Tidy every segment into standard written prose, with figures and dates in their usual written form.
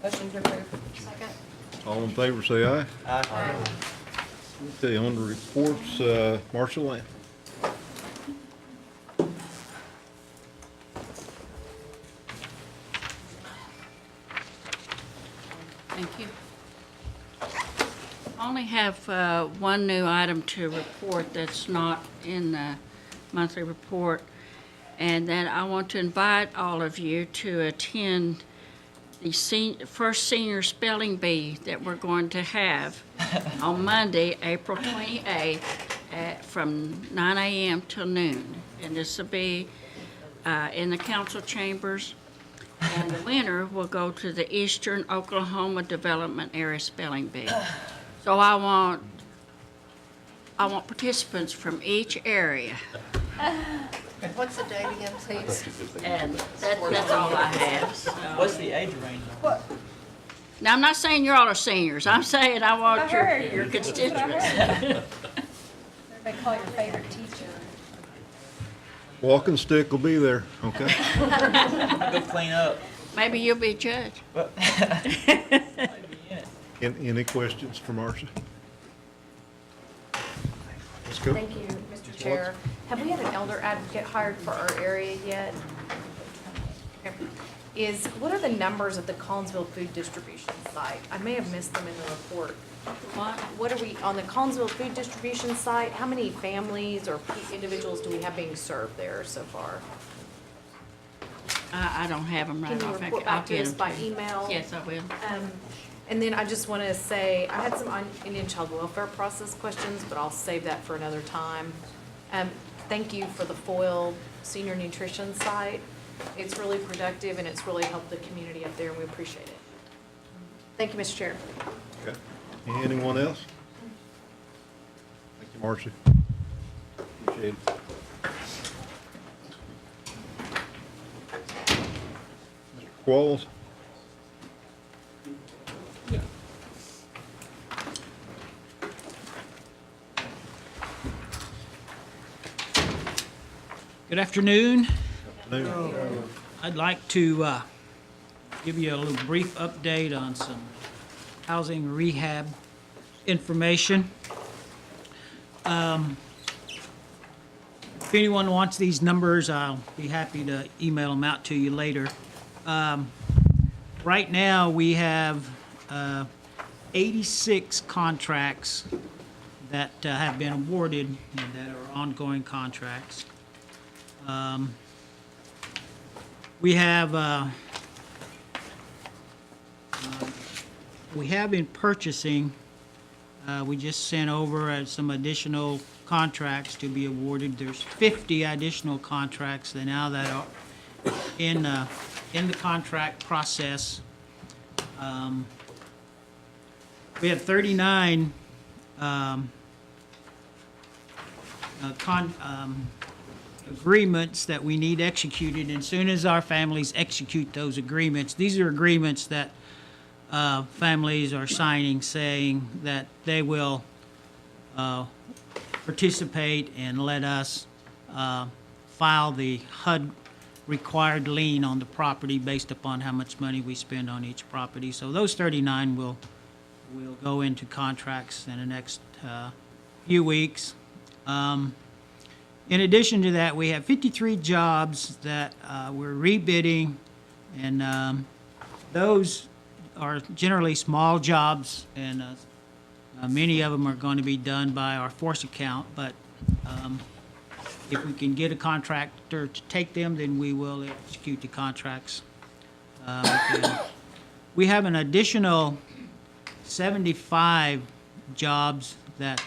Motion to approve. Second. All in favor, say aye. Aye. Okay, on the reports, Marshall Lamb. Thank you. I only have one new item to report that's not in the monthly report, and that I want to invite all of you to attend the first senior spelling bee that we're going to have on Monday, April 28th, from 9 a.m. till noon. And this will be in the council chambers. And the winner will go to the Eastern Oklahoma Development Area Spelling Bee. So I want participants from each area. What's the date again, please? And that's all I have. So. What's the age range? Now, I'm not saying you all are seniors. I'm saying I want your constituents. Everybody call your favorite teacher. Walking stick will be there, okay? Go clean up. Maybe you'll be a judge. Might be in it. Any questions for Marcia? Let's go. Thank you, Mr. Chair. Have we had an elder advocate hired for our area yet? What are the numbers at the Collinsville food distribution site? I may have missed them in the report. What are we, on the Collinsville food distribution site, how many families or individuals do we have being served there so far? I don't have them right Can you off. report I'll back to get us them by to you. email? Yes, I will. And then I just want to say, I had some on Indian child welfare process questions, but I'll save that for another time. Thank you for the Foyle Senior Nutrition site. It's really productive and it's really helped the community up there and we appreciate it. Thank you, Mr. Chair. Okay. Anyone else? Thank you, Marcia. Appreciate it. Mr. Qualls? Good afternoon. Afternoon. I'd like to give you a little brief update on some housing rehab information. If anyone wants these numbers, I'll be happy to email them out to you later. Right now, we have 86 contracts that have been awarded and that are ongoing contracts. We have in purchasing, we just sent over some additional contracts to be awarded. There's 50 additional contracts that now that are in the contract process. We have 39 agreements that we need executed, and as soon as our families execute those agreements, these are agreements that families are signing saying that they will participate and let us file the HUD required lien on the property based upon how much money we spend on each property. So those 39 will go into contracts in the next few weeks. In addition to that, we have 53 jobs that we're rebidding, and those are generally small jobs, and many of them are going to be done by our force account, but if we can get a contractor to take them, then we will execute the contracts. We have an additional 75 jobs that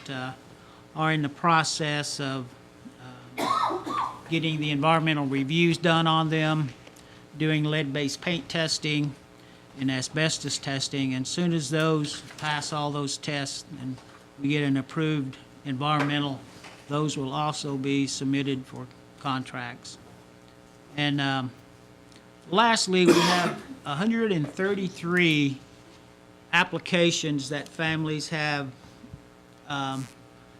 are in the process of getting the environmental reviews done on them, doing lead-based paint testing and asbestos testing. And as soon as those pass all those tests and we get an approved environmental, those will also be submitted for contracts. And lastly, we have 133 applications that families have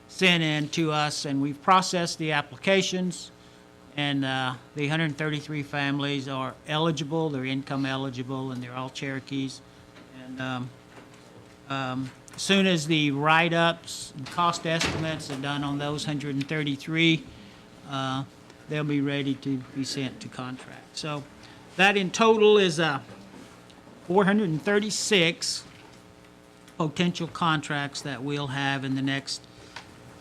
sent in to us, and we've processed the applications, and the 133 families are eligible, they're income eligible, and they're all Cherokees. And as soon as the write-ups and cost estimates are done on those 133, they'll be ready to be sent to contract. So that in total is 436 potential contracts that we'll have in the next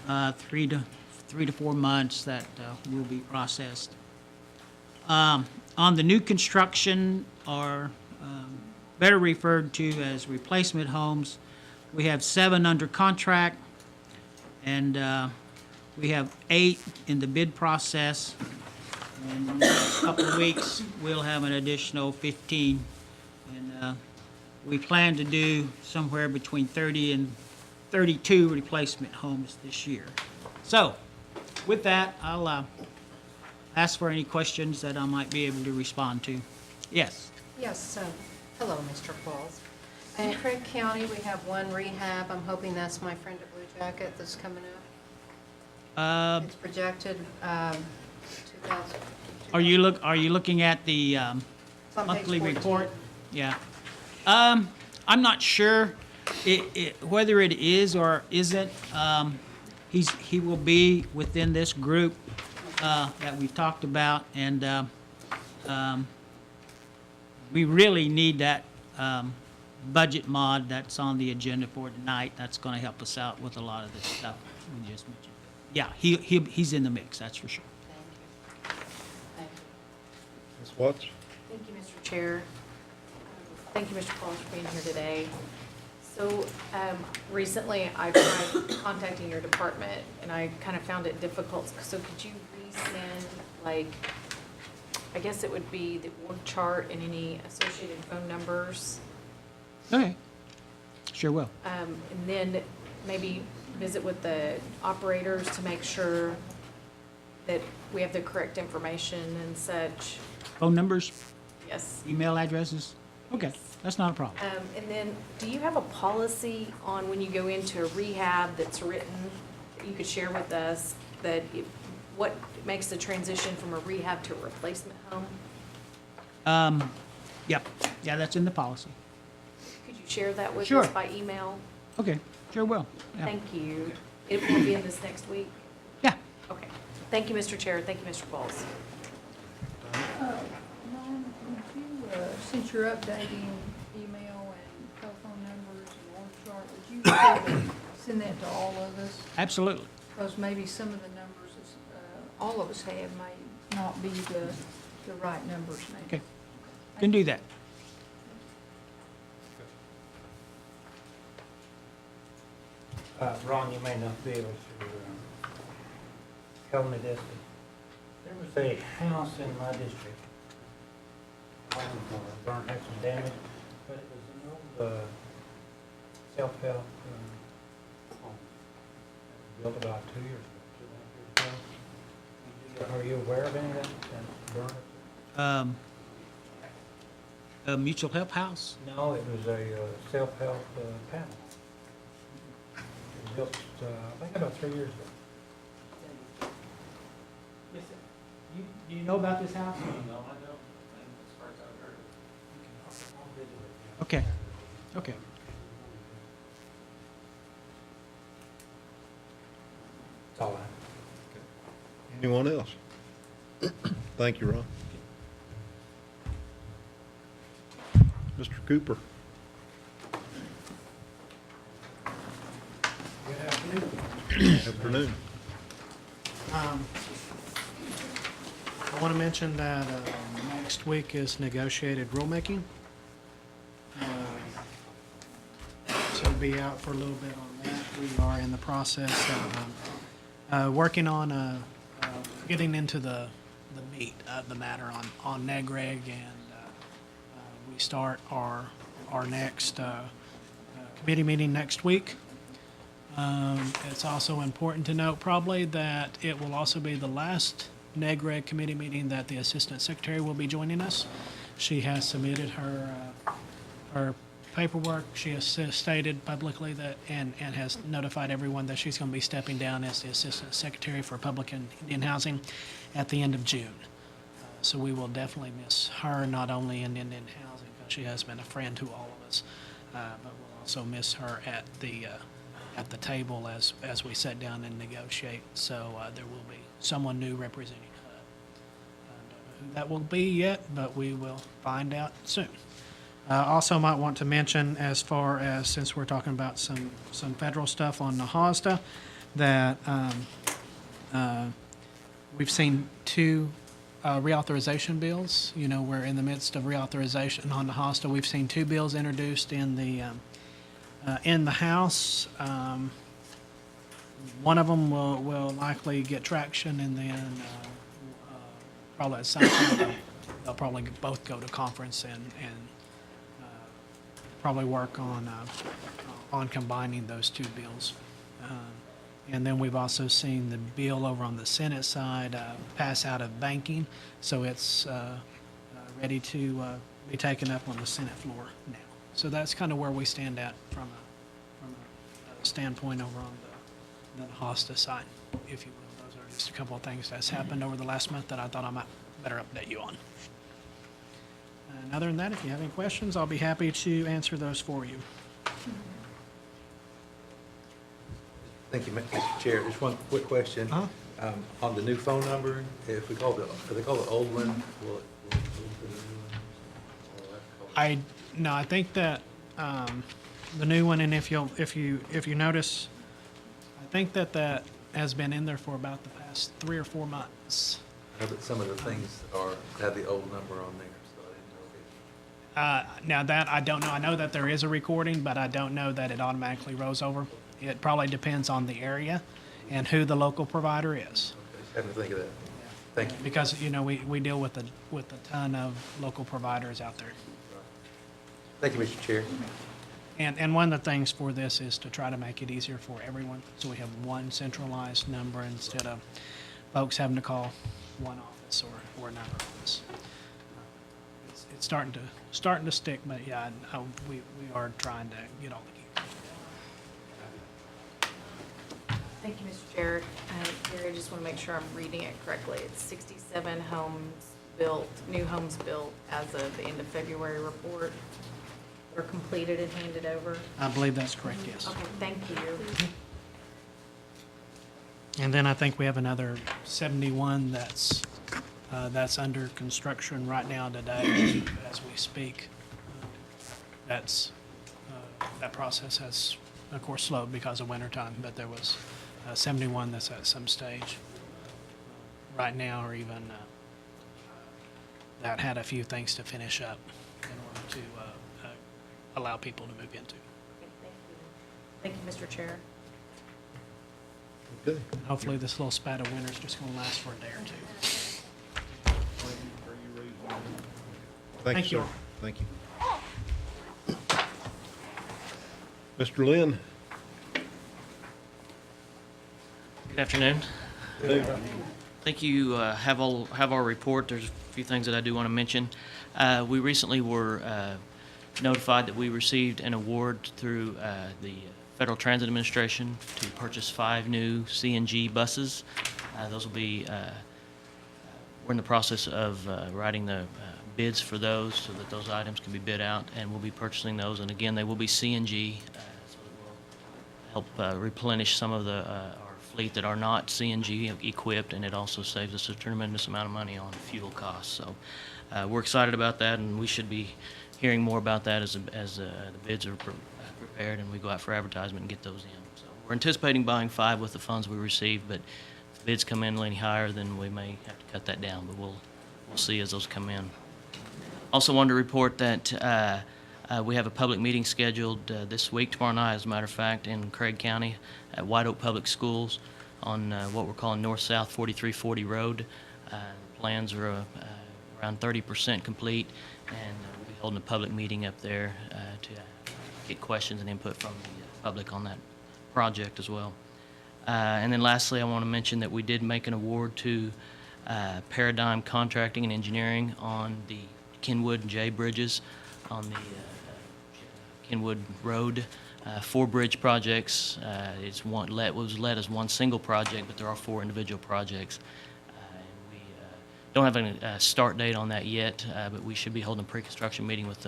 3 to 4 months that will be processed. On the new construction, or better referred to as replacement homes, we have 7 under contract, and we have 8 in the bid process. And in the next couple of weeks, we'll have an additional 15. And we plan to do somewhere between 30 and 32 replacement homes this year. So, with that, I'll ask for any questions that I might be able to respond to. Yes? Yes, hello, Mr. Qualls. In Craig County, we have one rehab. I'm hoping that's my friend at Blue Jacket that's coming up. It's projected 2,000. Are you looking at the It's on page monthly 14. report? Yeah. I'm not sure whether it is or isn't. He will be within this group that we've talked about, and we really need that budget mod that's on the agenda for tonight. That's going to help us out with a lot of this stuff we just mentioned. Yeah, he's in the mix, that's for sure. Thank you. Thank you. Ms. Watts? Thank you, Mr. Chair. Thank you, Mr. Pauls, for being here today. So recently, I tried contacting your department, and I kind of found it difficult. So could you resend, like, I guess it would be the org chart and any associated phone numbers? Okay, sure will. And then maybe visit with the operators to make sure that we have the correct information and such. Phone numbers, Yes. email addresses? Okay, that's not a problem. And then, do you have a policy on when you go into a rehab that's written, that you could share with us, that what makes the transition from a rehab to a replacement home? Yep, yeah, that's in the policy. Could you share that with Sure. us by email? Okay, sure will. Yeah. Thank you. It will be in this next week? Yeah. Okay. Thank you, Mr. Chair. Thank you, Mr. Pauls. Ron, would you, since you're updating email and telephone numbers and org chart, would you be able to send that to all of us? Absolutely. Because maybe some of the numbers all of us have may not be the right numbers maybe. Okay, can do that. Ron, you may not be able to tell me this, but there was a house in my district. Burned, had some damage, but it was an old self-help home. Built about 2 years ago, 2.5 years ago. Are you aware of any of that burned? A mutual help house? No, it was a self-help panel. It was built, I think about 3 years ago. Do you know about this house? No, I don't. As far as I've heard. I'll visit it. Okay, okay. That's all I have. Anyone else? Thank you, Ron. Mr. Cooper? Good afternoon. Afternoon. I want to mention that next week is negotiated rulemaking. So we'll be out for a little bit on that. We are in the process of working on getting into the meat of the matter on NEGREG, and we start our next committee meeting next week. It's also important to note probably that it will also be the last NEGREG committee meeting that the Assistant Secretary will be joining us. She has submitted her paperwork. She has stated publicly that, and has notified everyone that she's going to be stepping down as the Assistant Secretary for Public and Indian Housing at the end of June. So we will definitely miss her, not only in Indian Housing, but she has been a friend to all of us. but we'll also miss her at the table as we sit down and negotiate. So there will be someone new representing HUD. I don't know who that will be yet, but we will find out soon. Also might want to mention, as far as, since we're talking about some federal stuff on Nahasta, that we've seen two reauthorization bills. You know, we're in the midst of reauthorization on Nahasta. We've seen two bills introduced in the House. One of them will likely get traction, and then probably at some point they'll probably both go to conference and probably work on combining those two bills. And then we've also seen the bill over on the Senate side pass out of banking, so it's ready to be taken up on the Senate floor now. So that's kind of where we stand at from a standpoint over on the Nahasta side, if you will. Those are just a couple of things that's happened over the last month that I thought I might better update you on. And other than that, if you have any questions, I'll be happy to answer those for you. Thank you, Mr. Chair. Just one quick question. Uh-huh. On the new phone number, if we call if they call the old one, will it put a new one? Or will that call it- No, I think that the new one, and if you notice, I think that has been in there for about the past 3 or 4 months. I know that some of the things have the old number on there, so I didn't know if Now that I don't know. I know that there is a recording, but I don't know that it automatically rolls over. It probably depends on the area and who the local provider is. okay, just having to think of that. Thank you. Because, you know, we deal with a ton of local providers out there. Thank you, Mr. Chair. And one of the things for this is to try to make it easier for everyone, so we have one centralized number instead of folks having to call one office or another office. It's starting to stick, but yeah, we are trying to get all the gear. Thank you, Mr. Chair. Gary, I just want to make sure I'm reading it correctly. It's 67 homes built, new homes built as of the end of February report. They're completed and handed over. I believe that's correct, yes. Okay, thank you. And then I think we have another 71 that's under construction right now today as we speak. That process has, of course, slowed because of winter time, but there was 71 that's at some stage right now, or even that had a few things to finish up in order to allow people to move into. Okay, thank you. Thank you, Mr. Chair. Okay. Hopefully this little spat of winter is just going to last for a day or two. Thank you. Sir. Thank you. Mr. Lynn? Good afternoon. I think you have our report. There's a few things that I do want to mention. We recently were notified that we received an award through the Federal Transit Administration to purchase 5 new CNG buses. Those will be, we're in the process of writing the bids for those so that those items can be bid out, and we'll be purchasing those. And again, they will be CNG, so it will help replenish some of our fleet that are not CNG equipped, and it also saves us a tremendous amount of money on fuel costs. So we're excited about that, and we should be hearing more about that as the bids are prepared and we go out for advertisement and get those in. So we're anticipating buying 5 with the funds we received, but if bids come in any higher, then we may have to cut that down, but we'll see as those come in. Also wanted to report that we have a public meeting scheduled this week, tomorrow night, as a matter of fact, in Craig County at White Oak Public Schools on what we're calling North-South 4340 Road. Plans are around 30% complete, and we'll be holding a public meeting up there to get questions and input from the public on that project as well. And then lastly, I want to mention that we did make an award to Paradigm Contracting and Engineering on the Kenwood and J bridges on the Kenwood Road. 4 bridge projects. Was led as one single project, but there are 4 individual projects. And we don't have a start date on that yet, but we should be holding a pre-construction meeting with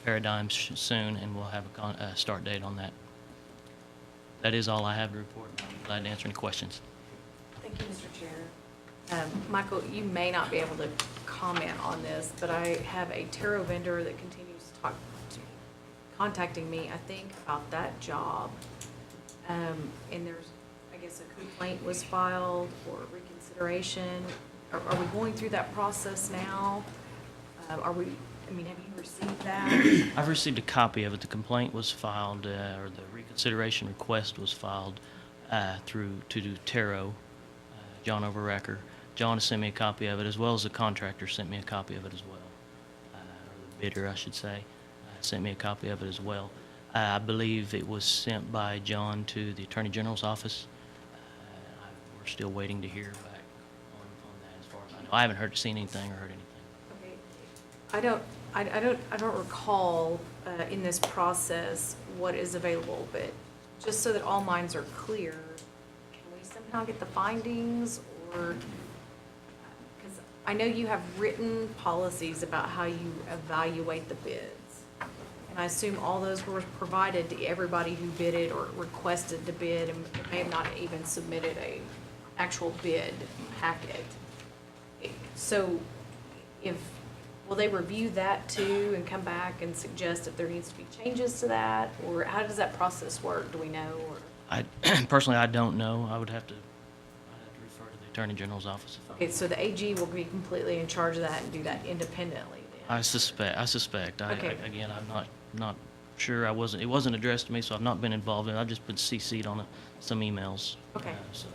paradigms soon, and we'll have a start date on that. That is all I have to report. I'm glad to answer any questions. Thank you, Mr. Chair. Michael, you may not be able to comment on this, but I have a tarot vendor that continues contacting me, I think, about that job. And there's, I guess, a complaint was filed or reconsideration. Are we going through that process now? Have you received that? I've received a copy of it. The complaint was filed, or the reconsideration request was filed to Taro, John Overrecker. John has sent me a copy of it, as well as the contractor sent me a copy of it as well. Or the bidder, I should say, sent me a copy of it as well. I believe it was sent by John to the Attorney General's office. We're still waiting to hear back on that as far as I know. I haven't seen anything or heard anything. Okay. I don't recall in this process what is available, but just so that all minds are clear, can we somehow get the findings, or, because I know you have written policies about how you evaluate the bids. And I assume all those were provided to everybody who bidded or requested to bid and may have not even submitted a actual bid packet. So will they review that too and come back and suggest if there needs to be changes to that? Or how does that process work? Do we know? Or? Personally, I don't know. I'd have to refer to the Attorney General's office. Okay, so the AG will be completely in charge of that and do that independently then? I suspect. Okay. Again, I'm not sure. It wasn't addressed to me, so I've not been involved in it. I've just been CC'd on some emails. Okay. So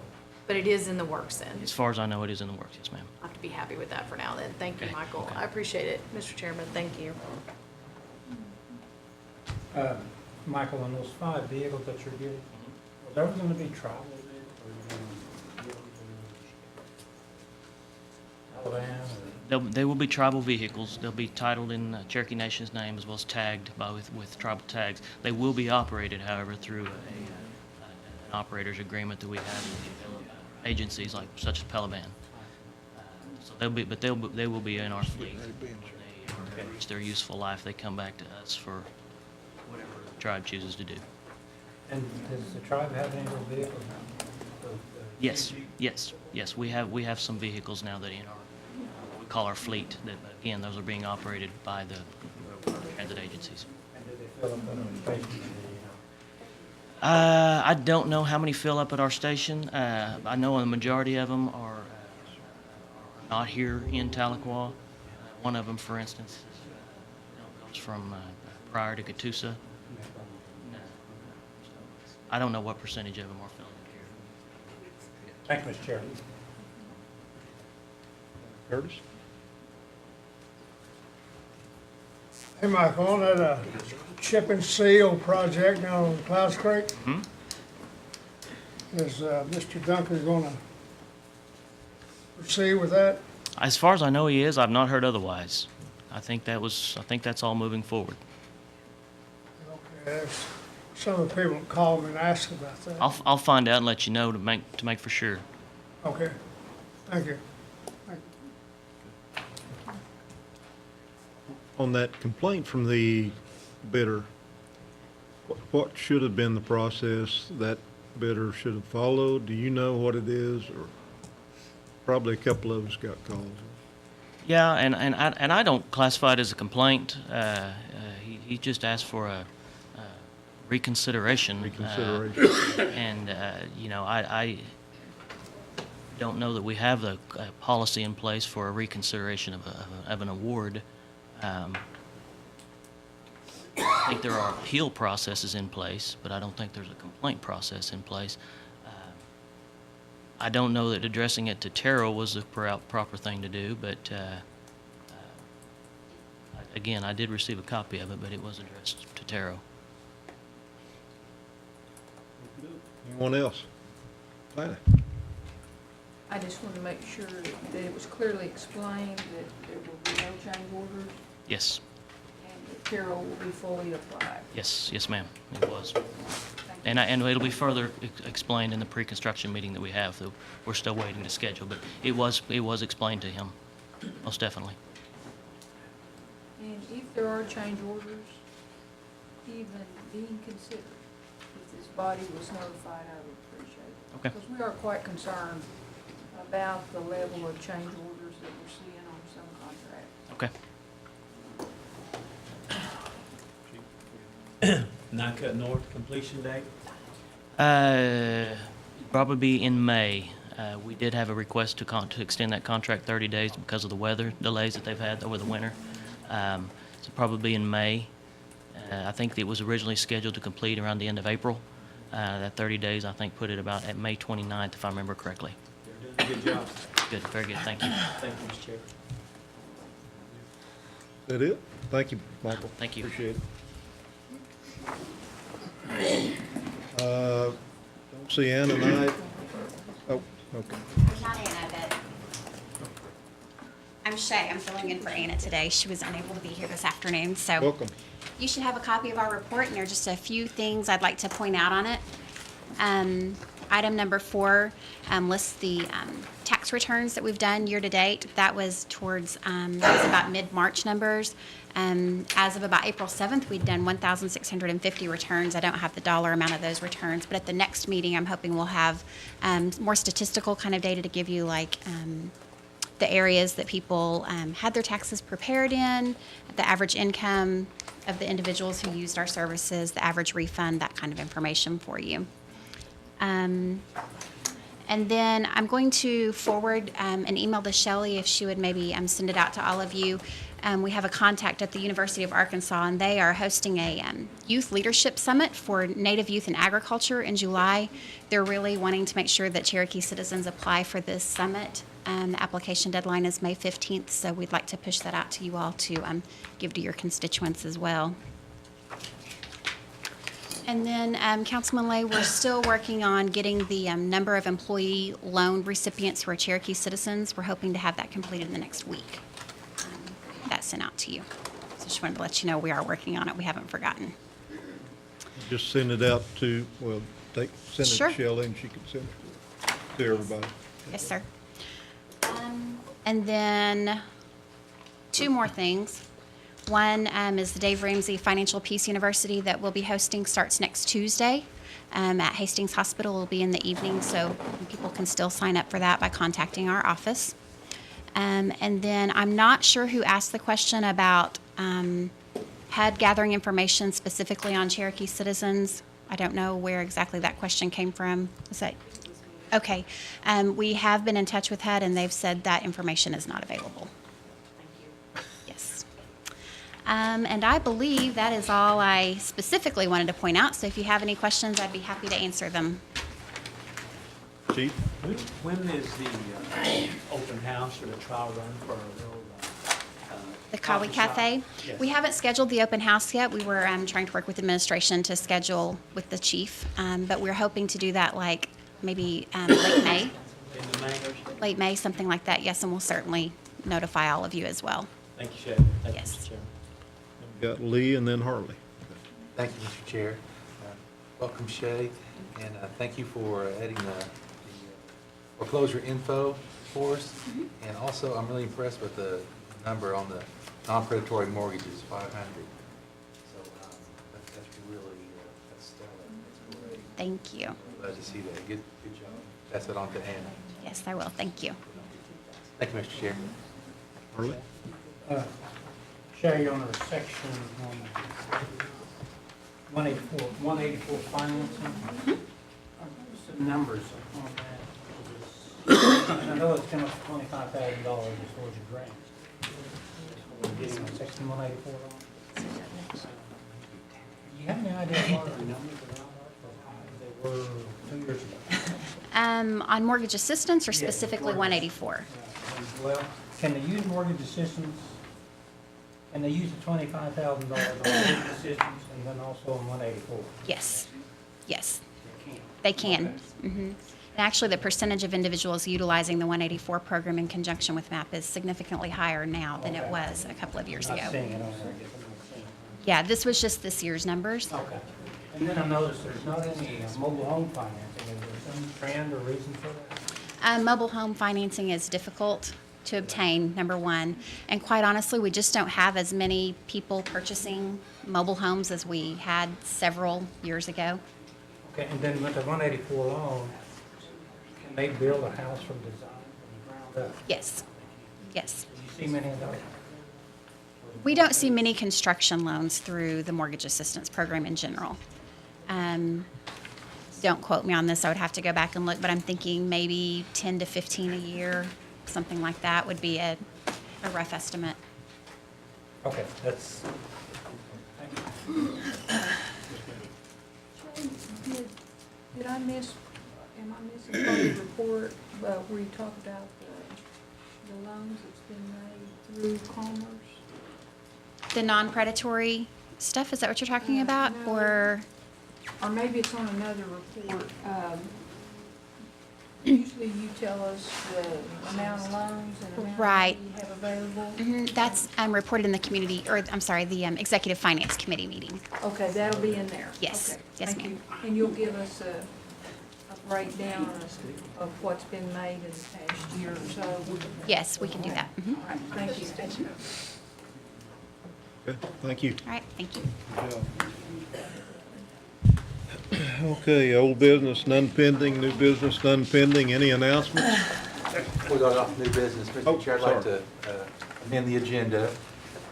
But it is in the works then? as far as I know, it is in the works, yes, ma'am. I have to be happy with that for now then. Thank you, Okay, Michael. okay. I appreciate it. Mr. Chairman, thank you. Michael, on those 5 vehicles that you're getting, are those gonna be travel vehicles, or are you gonna give them to Alabama, or? They will be tribal vehicles. They'll be titled in Cherokee Nation's name, as well as tagged with tribal tags. They will be operated, however, through an operator's agreement that we have with agencies such as Pelivan. So they will be in our fleet. When they reach their useful life, they come back to us for whatever the tribe chooses to do. And does the tribe have any of those vehicles now? Yes. We have some vehicles now that in our we call our fleet. That again, those are being operated by the transit agencies. And do they fill up at our station, do you know? I don't know how many fill up at our station. I know the majority of them are not here in Tahlequah. One of them, for instance, goes from Pryor to Catoosa. I don't know what percentage of them are filling here. Thank you, Mr. Chairman. Curtis? Hey, Michael, on that chip and seal project down on Clouds Creek, is Mr. Duncan gonna proceed with that? As far as I know, he is. I've not heard otherwise. I think that's all moving forward. Okay, there's some of the people that called me and asked about that. I'll find out and let you know to make for sure. Okay, thank you. On that complaint from the bidder, what should have been the process that bidder should have followed? Do you know what it is? Or probably a couple of us got calls. Yeah, and I don't classify it as a complaint. He just asked for a reconsideration. And I don't know that we have a policy in place for a reconsideration of an award. I think there are appeal processes in place, but I don't think there's a complaint process in place. I don't know that addressing it to Terrell was the proper thing to do, but again, I did receive a copy of it, but it was addressed to Terrell. Anyone else? Planning? I just want to make sure that it was clearly explained that there will be no change orders Yes, and that Carol will be fully applied. yes, ma'am, it was. And it'll be further explained in the pre-construction meeting that we have, that we're still waiting to schedule, but it was explained to him, most definitely. And if there are change orders, even being considered. If this body was notified, I would appreciate it. Okay. Because we are quite concerned about the level of change orders that we're seeing on some contracts. Okay. Nycut North completion date? Probably be in May. We did have a request to extend that contract 30 days because of the weather delays that they've had over the winter. So probably in May. I think it was originally scheduled to complete around the end of April. That 30 days, I think, put it about at May 29th, if I remember correctly. You're doing a good job. Good, very good, thank you. Thank you, Mr. Chair. That it? Thank you, Michael. Thank you. Appreciate it. Don't see Ann tonight. Oh, okay. Not Anna, but I'm Shay. I'm filling in for Anna today. She was unable to be here this afternoon, so Welcome. you should have a copy of our report, and there are just a few things I'd like to point out on it. Item number 4 lists the tax returns that we've done year to date. That was towards, that was about mid-March numbers. As of about April 7th, we'd done 1,650 returns. I don't have the dollar amount of those returns, but at the next meeting, I'm hoping we'll have more statistical kind of data to give you, like the areas that people had their taxes prepared in, the average income of the individuals who used our services, the average refund, that kind of information for you. And then I'm going to forward an email to Shelley if she would maybe send it out to all of you. We have a contact at the University of Arkansas, and they are hosting a youth leadership summit for Native youth in agriculture in July. They're really wanting to make sure that Cherokee citizens apply for this summit. The application deadline is May 15th, so we'd like to push that out to you all to give to your constituents as well. And then, Councilman Lay, we're still working on getting the number of employee loan recipients who are Cherokee citizens. We're hoping to have that completed in the next week. That's sent out to you. So just wanted to let you know we are working on it. We haven't forgotten. Just send it out to, well, send it Sure. to Shelley and she can send it to everybody. Yes, sir. And then 2 more things. One is the Dave Ramsey Financial Peace University that we'll be hosting, starts next Tuesday at Hastings Hospital. It'll be in the evening, so people can still sign up for that by contacting our office. And then I'm not sure who asked the question about HUD gathering information specifically on Cherokee citizens. I don't know where exactly that question came from. Is that okay? We have been in touch with HUD, and they've said that information is not available. Yes. And I believe that is all I specifically wanted to point out. So if you have any questions, I'd be happy to answer them. Chief? When is the open house or the trial run for our little The Cowie coffee shop? Cafe. Yes. We haven't scheduled the open house yet. We were trying to work with administration to schedule with the chief, but we're hoping to do that like maybe late May. In the May or so? Late May, something like that. Yes, and we'll certainly notify all of you as well. Thank you, Shay. Thank you, Yes. Mr. Chairman. We've got Lee and then Harley. Thank you, Mr. Chair. Welcome, Shay, and thank you for adding the foreclosure info for us. And also, I'm really impressed with the number on the non-predatory mortgages, 500. So that's really, that's stellar. That's great. Thank you. Glad to see that. Good job. Pass it on to Anna. Yes, I will. Thank you. Thank you, Mr. Chair. Harley? Shay, on our section 184 financing, some numbers on that. I know it's coming up to $25,000 towards a grant. We're getting on section 184 on. Do you have any idea what our numbers are, or how they were 2 years ago? On mortgage assistance or specifically 184? Well, can they use mortgage assistance? Can they use the $25,000 on mortgage assistance and then also on 184? Yes. Yes, they can. And actually, the percentage of individuals utilizing the 184 program in conjunction with MAP is significantly higher now than it was a couple of years Not ago. seeing it on there, I guess I'm not seeing it. Yeah, this was just this year's numbers. Okay. And then I noticed there's not any mobile home financing. Is there some trend or reason for that? Mobile home financing is difficult to obtain, number one. And quite honestly, we just don't have as many people purchasing mobile homes as we had several years ago. Okay, and then with the 184 loan, can they build a house from design, from the ground up? Yes, yes. Do you see many of those? We don't see many construction loans through the mortgage assistance program in general. Don't quote me on this, I would have to go back and look, but I'm thinking maybe 10 to 15 a year, something like that would be a rough estimate. Okay, that's, thank you. Did I miss, am I missing part of the report, where you talk about the loans that's been made through Commerce? The non-predatory stuff, is that what you're talking about? No. Or, Maybe it's on another report. Usually you tell us the amount of loans and amount of Right. money you have available. that's reported in the community, or I'm sorry, the Executive Finance Committee meeting. Okay, that'll be in there. Yes. Okay, Yes, thank ma'am. you. And you'll give us a breakdown of what's been made in the past year or so? Yes, we can do that. Mhm. All right, thank you. Thank you. Okay, thank you. All right, thank you. Okay, old business, none pending, new business, none pending. Any announcements? We're going off new business. Oh, Mr. Chair, I'd like sorry. to amend the agenda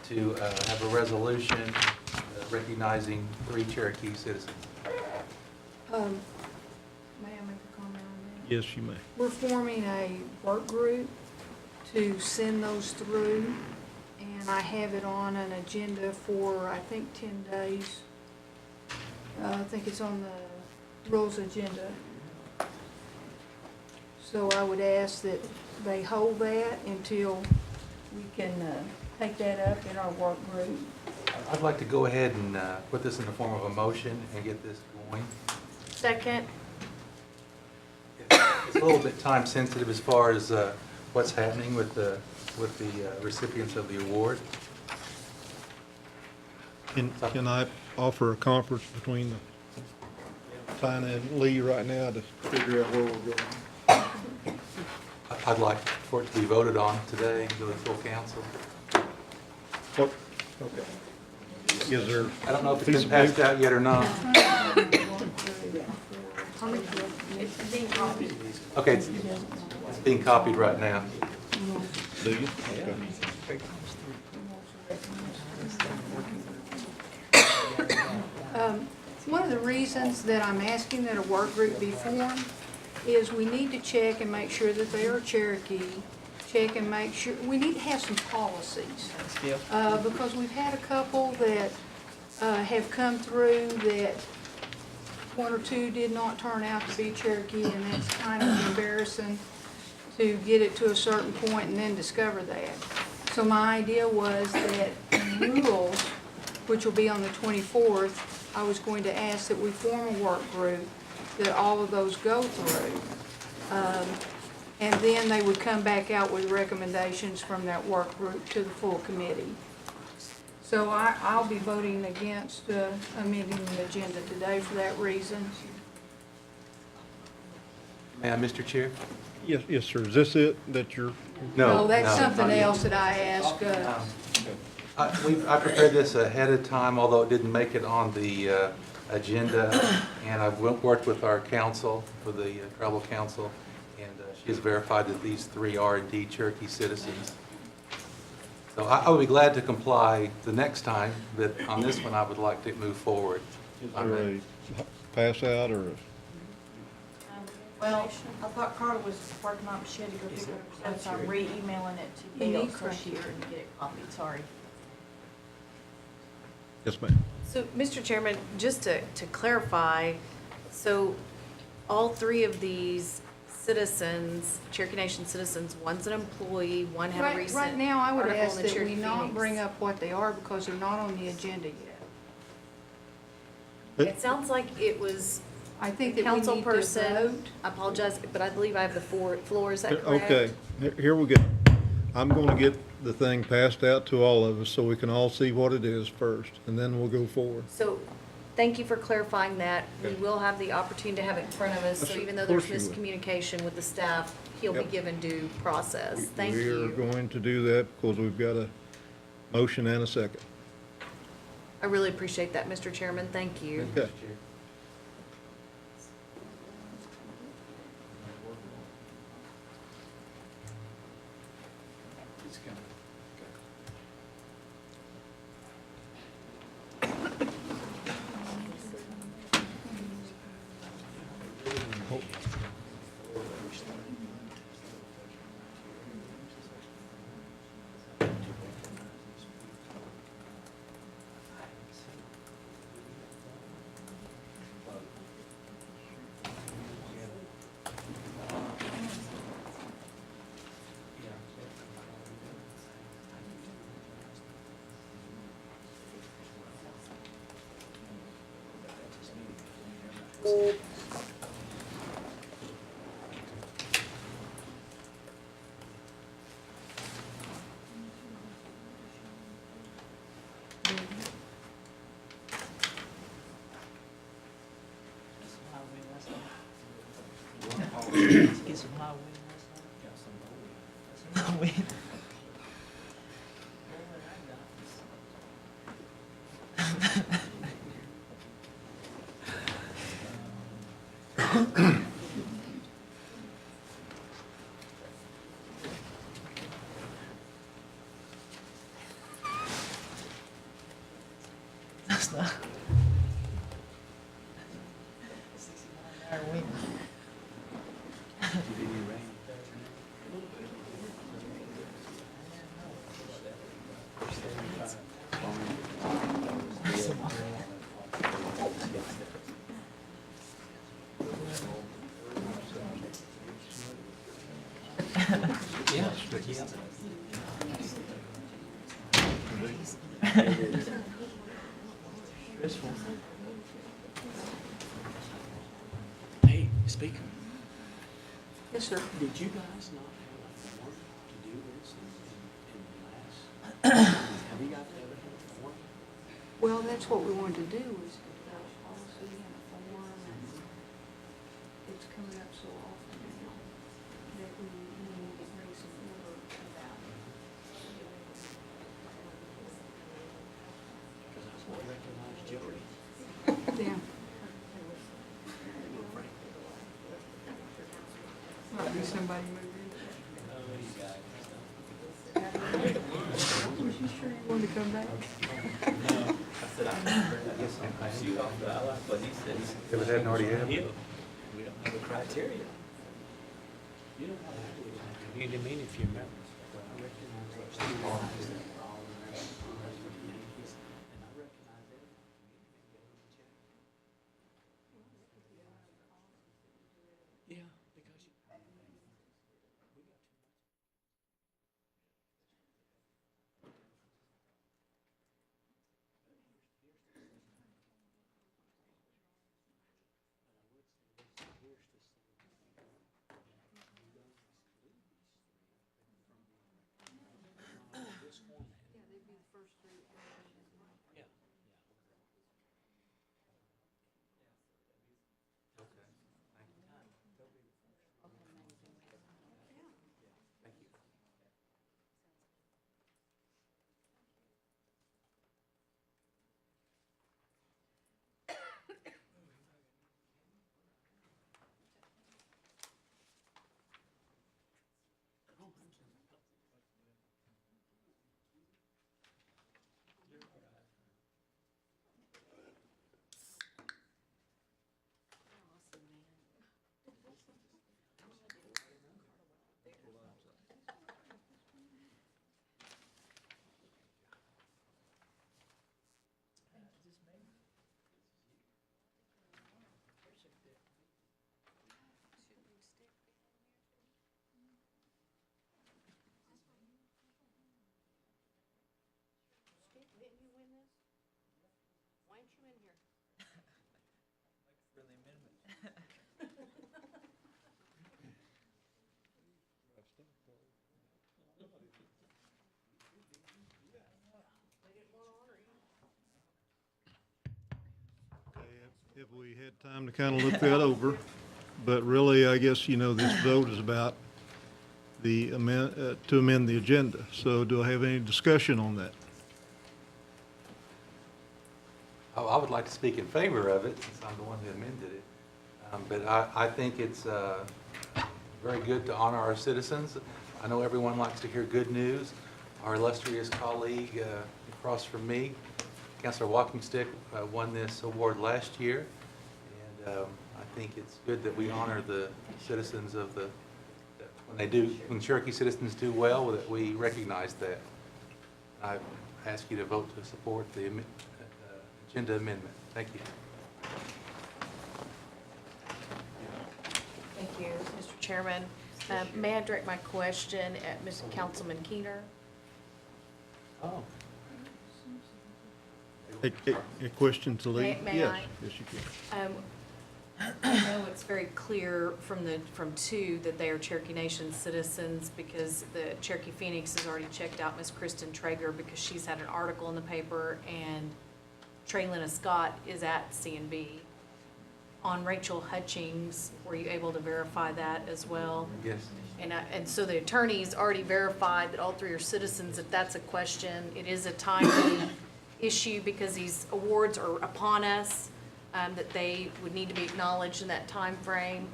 to have a resolution recognizing 3 Cherokee citizens. May I make a comment on that? Yes, you may. We're forming a work group to send those through, and I have it on an agenda for, I think, 10 days. I think it's on the rules agenda. So I would ask that they hold that until we can take that up in our work group. I'd like to go ahead and put this in the form of a motion and get this going. Second. It's a little bit time sensitive as far as what's happening with the recipients of the award. Can I offer a conference between Tina and Lee right now to figure out where we're going? I'd like for it to be voted on today, to the full council. What, okay. Is there? I don't know if it's been passed out yet or not. Okay, it's being copied right now. Do you? Okay. One of the reasons that I'm asking that a work group be formed is we need to check and make sure that they are Cherokee, check and make sure, we need to have some policies. Because we've had a couple that have come through that 1 or 2 did not turn out to be Cherokee, and that's kind of embarrassing to get it to a certain point and then discover that. So my idea was that in rules, which will be on the 24th, I was going to ask that we form a work group, that all of those go through. And then they would come back out with recommendations from that work group to the full committee. So I'll be voting against amending the agenda today for that reason. May I, Mr. Chair? Yes, sir. Is this it that you're? No, that's something not yet. else that I asked. I prepared this ahead of time, although it didn't make it on the agenda, and I've worked with our council, for the tribal council, and she has verified that these 3 are indeed Cherokee citizens. So I would be glad to comply the next time, but on this one, I would like to move forward. Is there a pass out or? Well, I thought Carla was working on it, she had to go pick it up, so I'm re-emailing it to You Gail need so she copy. can get it copied, sorry. Yes, ma'am. So, Mr. Chairman, just to clarify, so all 3 of these citizens, Cherokee Nation citizens, one's an employee, one had a recent Right now, I would article ask in the that we Cherokee not Phoenix. bring up what they are because they're not on the agenda yet. It sounds like it was I think the that we council need to person, vote. I apologize, but I believe I have the floor, is that correct? Okay, here we go. I'm going to get the thing passed out to all of us so we can all see what it is first, and then we'll go forward. So, thank you for clarifying that. We will have the opportunity to have it in front of us, so even though there's Of course you will. miscommunication with the staff, he'll be Yep. given due process. Thank We are you. going to do that because we've got a motion and a second. I really appreciate that, Mr. Chairman. Thank you. Okay. Get some highway last night. That's not. 69 hour wing. Yeah. Hey, speaker, Yes, sir. did you guys not have a form to do this in the last? Have you got the other form? Well, that's what we wanted to do, was to develop policy and a form, and it's coming up so often now that we need to bring some order about it. Because I won't recognize Jody. Yeah. Might be somebody moving. Was you sure you wanted to come back? If it hadn't already happened. We don't have a criteria. You don't have to. You didn't mean if you remember. I recognize those two lines that were all in there. Yankees, and I recognize everyone. Yeah, because you. This form Have we had time to kind of look that over? But really, I guess, this vote is about the to amend the agenda. So do I have any discussion on that? I would like to speak in favor of it, since I'm the one who amended it. But I think it's very good to honor our citizens. I know everyone likes to hear good news. Our illustrious colleague across from me, Councilor Walkingstick, won this award last year. And I think it's good that we honor the citizens of when Cherokee citizens do well, that we recognize that. I ask you to vote to support the agenda amendment. Thank you. Thank you, Mr. Chairman. May I direct my question at Mr. Councilman Keener? Oh. A question to Lee? May Yes, I? yes, you can. I know it's very clear from two that they are Cherokee Nation citizens because the Cherokee Phoenix has already checked out Miss Kristen Traeger because she's had an article in the paper, and Traylina Scott is at CNB. On Rachel Hutchings, were you able to verify that as well? Yes. And so the attorney's already verified that all three are citizens. If that's a question, it is a timely issue because these awards are upon us, that they would need to be acknowledged in that time frame.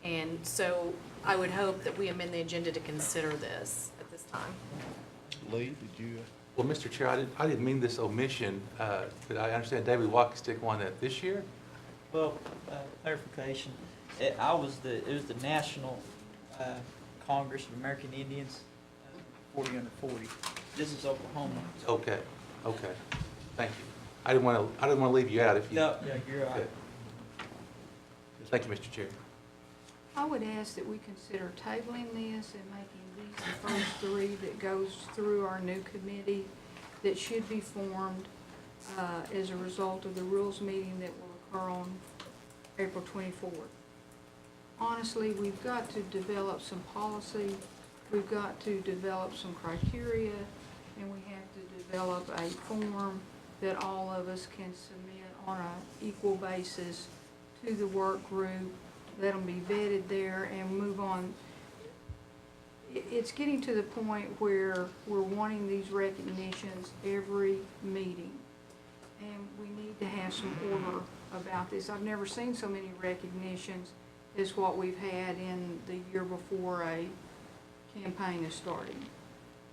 And so I would hope that we amend the agenda to consider this at this time. Lee, did you? Well, Mr. Chair, I didn't mean this omission, but I understand David Walkingstick won that this year? Well, clarification, it was the National Congress of American Indians, 40 under 40. This is Oklahoma. Okay, thank you. I didn't want to leave you out if you. No, you're right. Okay. Thank you, Mr. Chair. I would ask that we consider tabling this and making these the first three that goes through our new committee that should be formed as a result of the rules meeting that will occur on April 24th. Honestly, we've got to develop some policy, we've got to develop some criteria, and we have to develop a form that all of us can submit on an equal basis to the work group, let them be vetted there, and move on. It's getting to the point where we're wanting these recognitions every meeting, and we need to have some order about this. I've never seen so many recognitions as what we've had in the year before a campaign is starting.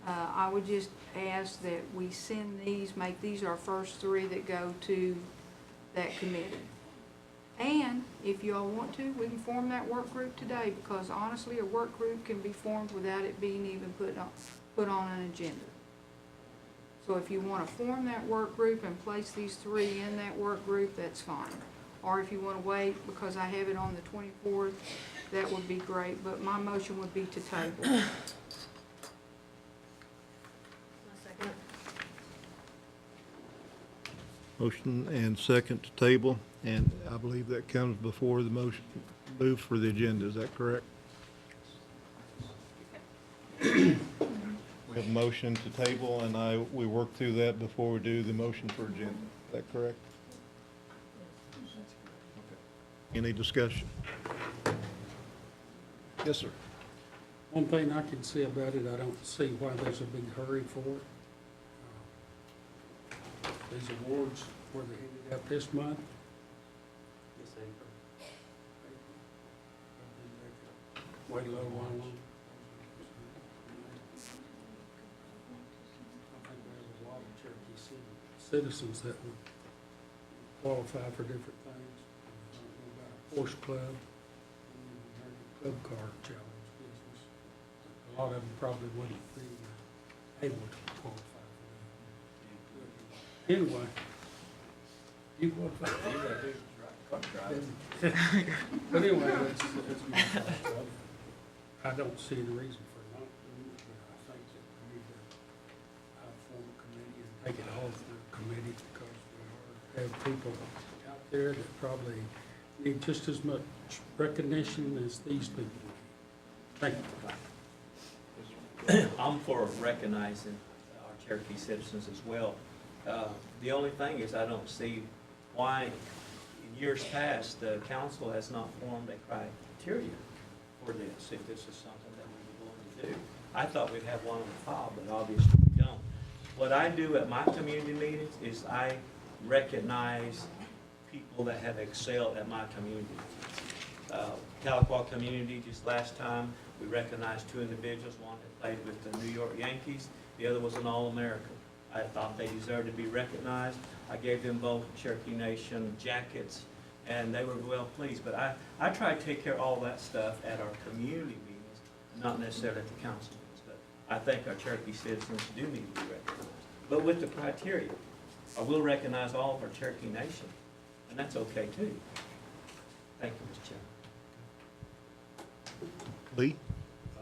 I would just ask that we send these, make these our first three that go to that committee. And if you all want to, we can form that work group today, because honestly, a work group can be formed without it being even put on an agenda. So if you want to form that work group and place these three in that work group, that's fine. Or if you want to wait because I have it on the 24th, that would be great, but my motion would be to table. Motion and second to table, and I believe that comes before the motion move for the agenda. Is that correct? We have a motion to table, and we work through that before we do the motion for agenda. Is that correct? Any discussion? Yes, sir. One thing I can say about it, I don't see why there's a big hurry for it. These awards were they handed out this month? Yes, April. Wait a little while longer. I think there's a lot of Cherokee citizens that would qualify for different things. I don't know about a horse club, club car challenge business. A lot of them probably wouldn't be able to qualify for that. Anyway, you qualify. But anyway, that's my thoughts. I don't see the reason for not doing it, but I think that we need to form a committee and take it all through the committee, because we have people out there that probably need just as much recognition as these people. Thank you. I'm for recognizing our Cherokee citizens as well. The only thing is I don't see why years past, the council has not formed a criteria for this, if this is something that we were going to do. I thought we'd have one on the file, but obviously we don't. What I do at my community meetings is I recognize people that have excelled at my community. Tahlequah community, just last time, we recognized 2 individuals, one that played with the New York Yankees, the other was an All-American. I thought they deserved to be recognized. I gave them both Cherokee Nation jackets, and they were well pleased. But I try to take care of all that stuff at our community meetings, not necessarily at the council meetings. But I think our Cherokee citizens do need to be recognized. But with the criteria, I will recognize all of our Cherokee Nation, and that's okay too. Thank you, Mr. Chairman. Lee?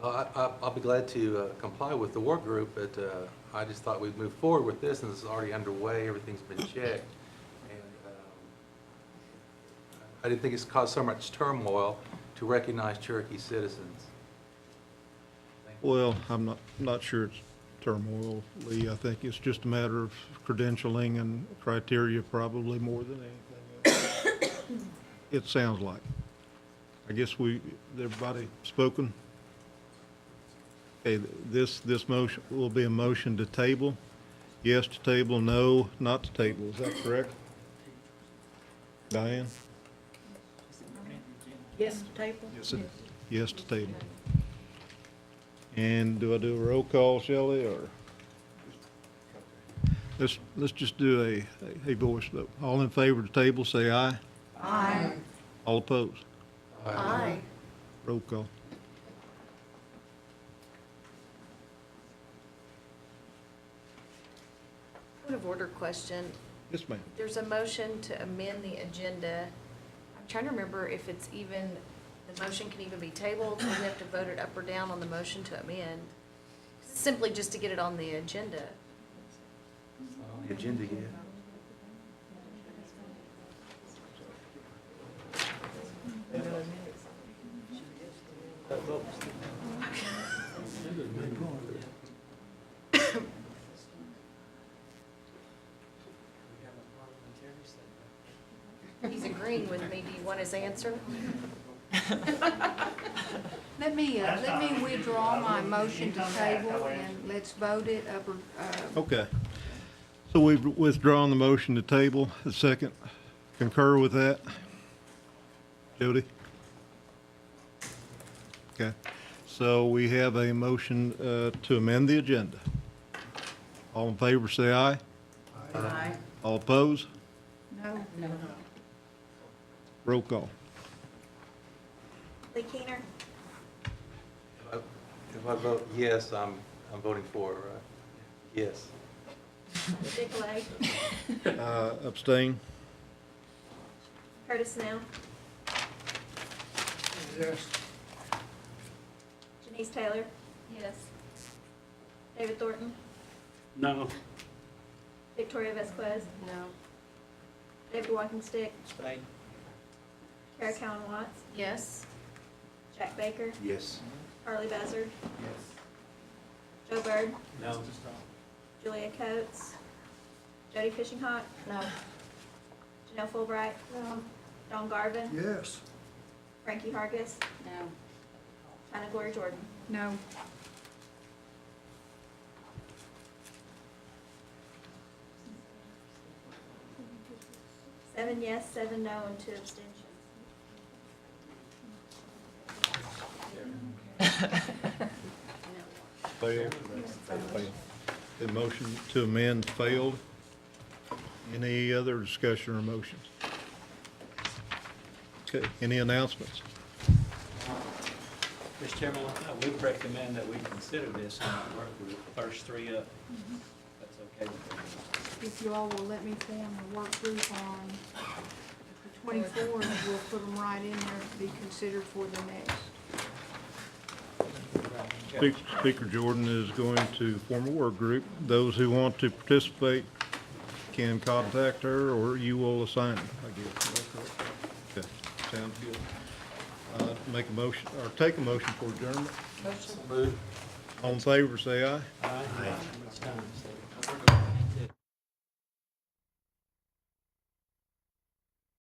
I'll be glad to comply with the work group, but I just thought we'd move forward with this, and this is already underway, everything's been checked. And I didn't think it's caused so much turmoil to recognize Cherokee citizens. Well, I'm not sure it's turmoil, Lee. I think it's just a matter of credentialing and criteria probably more than anything else. It sounds like. I guess everybody spoken? Okay, this motion will be a motion to table. Yes to table, no, not to table. Is that correct? Diane? Yes, table? Yes to table. And do I do a roll call, Shelley, or? Let's just do a voice vote. All in favor of the table, say aye. Aye. All opposed? Aye. Roll call. Point of order question. Yes, ma'am. There's a motion to amend the agenda. I'm trying to remember if it's even, the motion can even be tabled, or we have to vote it up or down on the motion to amend. Simply just to get it on the agenda. The agenda yet. He's agreeing with me. Do you want his answer? Let me withdraw my motion to table and let's vote it up or, Okay. So we've withdrawn the motion to table. A second. Concur with that? Jody? Okay. So we have a motion to amend the agenda. All in favor, say aye. Aye. All opposed? no. No. Roll call. Lee Keener, If I vote yes, I'm voting for, yes. Dick Lay, Abstain? Curtis Snell, Yes. Janice Taylor. Yes. David Thornton, No. Victoria Vasquez, No. David Walkingstick, Spain. Kara Cowan Watts, Yes. Jack Baker, Yes. Carly Buzzard, Yes. Joe Byrd, No. Julia Coates, Jody Fishinghawk. No. Janelle Fulbright. No. Dawn Garvin, Yes. Frankie Hargis, No. China Gloria Jordan. No. Seven yes, 7 no, and 2 abstentions. Failed. The motion to amend failed. Any other discussion or motions? Okay, any announcements? Mr. Chairman, we recommend that we consider this in our work group, the first 3 up. That's okay with everyone. If you all will let me form the work group on the 24th, we'll put them right in there to be considered for the next. Speaker Jordan is going to form a work group. Those who want to participate can contact her, or you will assign them, I guess. Okay, sounds good. Make a motion, or take a motion for adjournment. Move. All in favor, say aye. How much time is there?